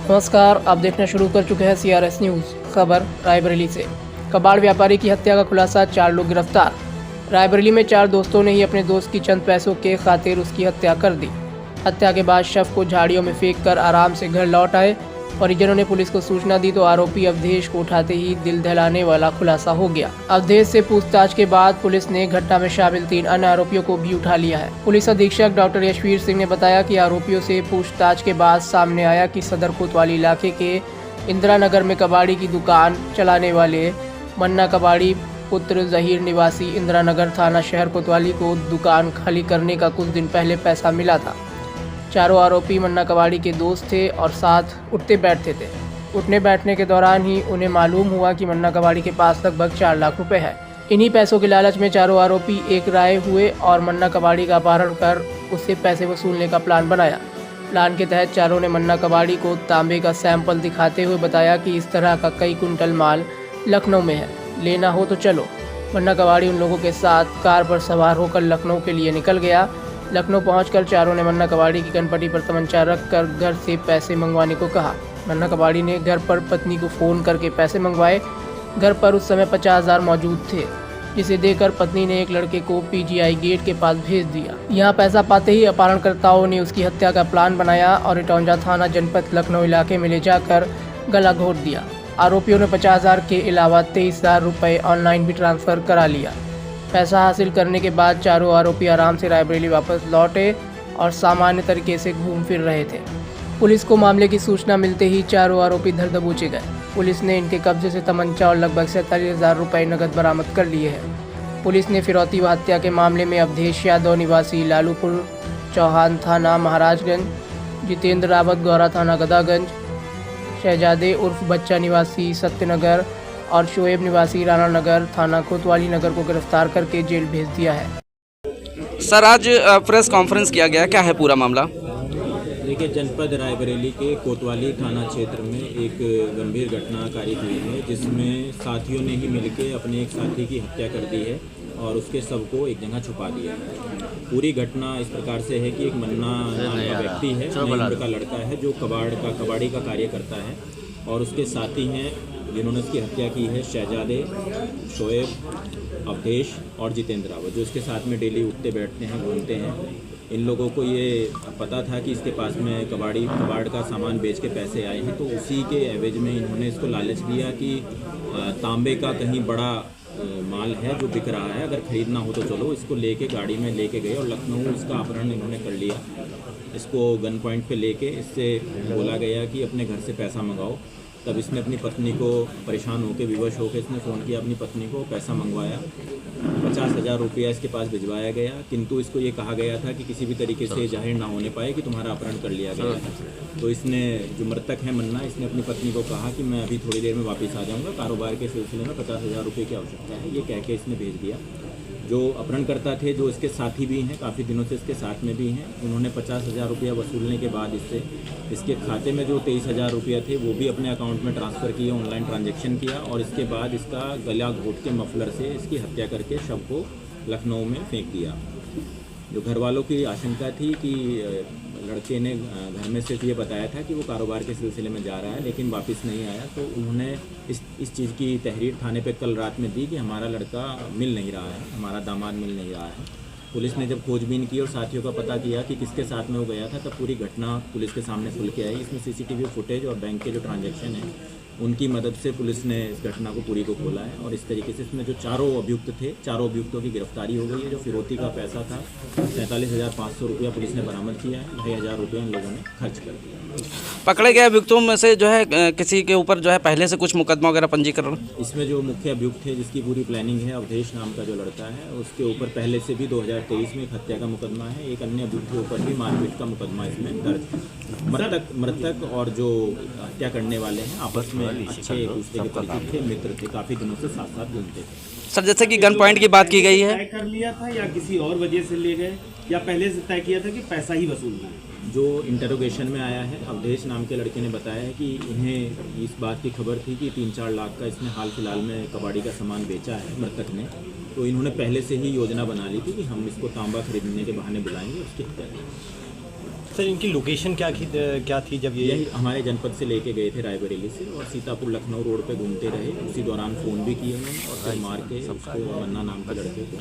नमस्कार, आप देखना शुरू कर चुके हैं CRS न्यूज़। खबर रायबरेली से। कबाड़ व्यापारी की हत्या का खुलासा, 4 लोग गिरफ्तार। रायबरेली में 4 दोस्तों ने ही अपने दोस्त की चंद पैसों के खातिर उसकी हत्या कर दी। हत्या के बाद शव को झाड़ियों में फेंक कर आराम से घर लौट आए। परिजनों ने पुलिस को सूचना दी तो आरोपी अवधेश को उठाते ही दिल दहलाने वाला खुलासा हो गया। अवधेश से पूछताछ के बाद पुलिस ने घटना में शामिल 3 अन्य आरोपियों को भी उठा लिया है। पुलिस अधीक्षक डॉक्टर यशवीर सिंह ने बताया कि आरोपियों से पूछताछ के बाद सामने आया कि सदर कोतवाली इलाके के इंदिरा नगर में कबाड़ी की दुकान चलाने वाले मन्ना कबाड़ी पुत्र जहीर निवासी इंदिरा नगर थाना शहर कोतवाली को दुकान खाली करने का कुछ दिन पहले पैसा मिला था। चारों आरोपी मन्ना कबाड़ी के दोस्त थे और साथ उठते बैठते थे। उठने बैठने के दौरान ही उन्हें मालूम हुआ कि मन्ना कबाड़ी के पास लगभग 4 लाख रुपए है। इन्हीं पैसों के लालच में चारों आरोपी एक राय हुए और मन्ना कबाड़ी का अपहरण कर उससे पैसे वसूलने का प्लान बनाया। प्लान के तहत चारों ने मन्ना कबाड़ी को तांबे का सैंपल दिखाते हुए बताया कि इस तरह का कई कुंटल माल लखनऊ में है, लेना हो तो चलो। मन्ना कबाड़ी उन लोगों के साथ कार पर सवार होकर लखनऊ के लिए निकल गया। लखनऊ पहुंचकर चारों ने मन्ना कबाड़ी की कनपटी पर तमंचा रखकर घर से पैसे मंगवाने को कहा। मन्ना कबाड़ी ने घर पर पत्नी को फ़ोन करके पैसे मंगवाए। घर पर उस समय 50,000 मौजूद थे, जिसे देकर पत्नी ने एक लड़के को PGI गेट के पास भेज दिया। यहाँ पैसा पाते ही अपहरणकर्ताओं ने उसकी हत्या का प्लान बनाया और इटौंजा थाना जनपद लखनऊ इलाके में ले जाकर गला घोट दिया। आरोपियों ने 50,000 के अलावा 23,000 रुपये ऑनलाइन भी ट्रांसफ़र करा लिया। पैसा हासिल करने के बाद चारों आरोपी आराम से रायबरेली वापस लौटे और सामान्य तरीके से घूम फिर रहे थे। पुलिस को मामले की सूचना मिलते ही चारों आरोपी धर दबोचे गए। पुलिस ने इनके कब्जे से तमंचा और लगभग 47,000 रुपये नकद बरामद कर लिए हैं। पुलिस ने फिरौती व हत्या के मामले में अवधेश यादव निवासी लालूपुर चौहान थाना महाराजगंज, जितेंद्र रावत गौरा थाना गदागंज, शहजादे उर्फ बच्चा निवासी सत्यनगर और शोएब निवासी राणा नगर थाना कोतवाली नगर को गिरफ्तार करके जेल भेज दिया है। सर, आज प्रेस कॉन्फ्रेंस किया गया, क्या है पूरा मामला? देखिए, जनपद रायबरेली के कोतवाली थाना क्षेत्र में एक गंभीर घटना कारित हुई है, जिसमें साथियों ने ही मिलकर अपने एक साथी की हत्या कर दी है और उसके शव को एक जगह छुपा दिया है। पूरी घटना इस प्रकार से है कि एक मन्ना नाम का व्यक्ति है, नई उम्र का लड़का है, जो कबाड़ी का कार्य करता है और उसके साथी हैं जिन्होंने उसकी हत्या की है, शहजादे, शोएब, अवधेश और जितेंद्र रावत, जो इसके साथ में डेली उठते बैठते हैं, घूमते हैं। इन लोगों को ये पता था कि इसके पास में कबाड़ का सामान बेच के पैसे आए हैं, तो उसी के एवज में इन्होंने इसको लालच दिया कि तांबे का कहीं बड़ा माल है जो बिक रहा है, अगर ख़रीदना हो तो चलो। इसको लेके गाड़ी में लेके गए और लखनऊ इसका अपहरण इन्होंने कर लिया। इसको गन पॉइंट पे लेके इससे बोला गया कि अपने घर से पैसा मंगाओ। तब इसने अपनी पत्नी को परेशान होकर, विवश होकर इसने फ़ोन किया अपनी पत्नी को, पैसा मंगवाया। 50,000 रुपया इसके पास भिजवाया गया, किंतु इसको ये कहा गया था कि किसी भी तरीके से जाहिर ना होने पाए कि तुम्हारा अपहरण कर लिया गया है। तो इसने, जो मृतक है मन्ना, इसने अपनी पत्नी को कहा कि मैं अभी थोड़ी देर में वापस आ जाऊँगा, कारोबार के सिलसिले में 50,000 रुपये की आवश्यकता है, ये कह के इसने भेज दिया। जो अपहरणकर्ता थे, जो इसके साथी भी हैं, काफ़ी दिनों से इसके साथ में भी हैं, उन्होंने 50,000 रुपया वसूलने के बाद इसके खाते में जो 23,000 रुपया थे वो भी अपने अकाउंट में ट्रांसफ़र किए, ऑनलाइन ट्रांजैक्शन किया और इसके बाद इसका गला घोट के मफलर से इसकी हत्या करके शव को लखनऊ में फेंक दिया। जो घर वालों की आशंका थी कि लड़के ने घर में सिर्फ ये बताया था कि वो कारोबार के सिलसिले में जा रहा है, लेकिन वापस नहीं आया, तो उन्होंने इस चीज़ की तहरीर थाने पे कल रात में दी कि हमारा लड़का मिल नहीं रहा है, हमारा दामाद मिल नहीं रहा है। पुलिस ने जब खोजबीन की और साथियों का पता किया कि किसके साथ में वो गया था, तब पूरी घटना पुलिस के सामने खुल के आई। इसमें CCTV फुटेज और बैंक के जो ट्रांजैक्शन हैं उनकी मदद से पुलिस ने इस घटना को पूरी को खोला है और इस तरीके से इसमें जो चारों अभियुक्त थे, चारों अभियुक्तों की गिरफ्तारी हो गई है। जो फिरौती का पैसा था 47,500 रुपया पुलिस ने बरामद किया है, 2,500 रुपये इन लोगों ने खर्च कर दिया। पकड़े गए अभियुक्तों में से जो है किसी के ऊपर जो है पहले से कुछ मुकदमा वगैरह पंजीकरण? इसमें जो मुख्य अभियुक्त है, जिसकी पूरी प्लानिंग है, अवधेश नाम का जो लड़का है, उसके ऊपर पहले से भी 2023 में एक हत्या का मुकदमा है। एक अन्य अभियुक्त के ऊपर भी मारपीट का मुकदमा इसमें दर्ज है। मृतक और जो हत्या करने वाले हैं आपस में अच्छे एक दूसरे के परिचित थे, मित्र थे, काफ़ी दिनों से साथ साथ घूमते थे। सर, जैसे कि गन पॉइंट की बात की गई है, तय कर लिया था या किसी और वजह से ले गए या पहले से तय किया था कि पैसा ही वसूलना है? जो इंटरोगेशन में आया है, अवधेश नाम के लड़के ने बताया है कि इन्हें इस बात की खबर थी कि 3-4 लाख का इसने हाल फिलहाल में कबाड़ी का सामान बेचा है मृतक ने, तो इन्होंने पहले से ही योजना बना ली थी कि हम इसको तांबा खरीदने के बहाने बुलाएंगे, उसकी हत्या करेंगे। सर इनकी लोकेशन क्या थी जब ये यही हमारे जनपद से लेके गए थे रायबरेली से, और सीतापुर लखनऊ रोड पे घूमते रहे। उसी दौरान फ़ोन भी किए उन्होंने और फिर मार के उसको मन्ना नाम के लड़के को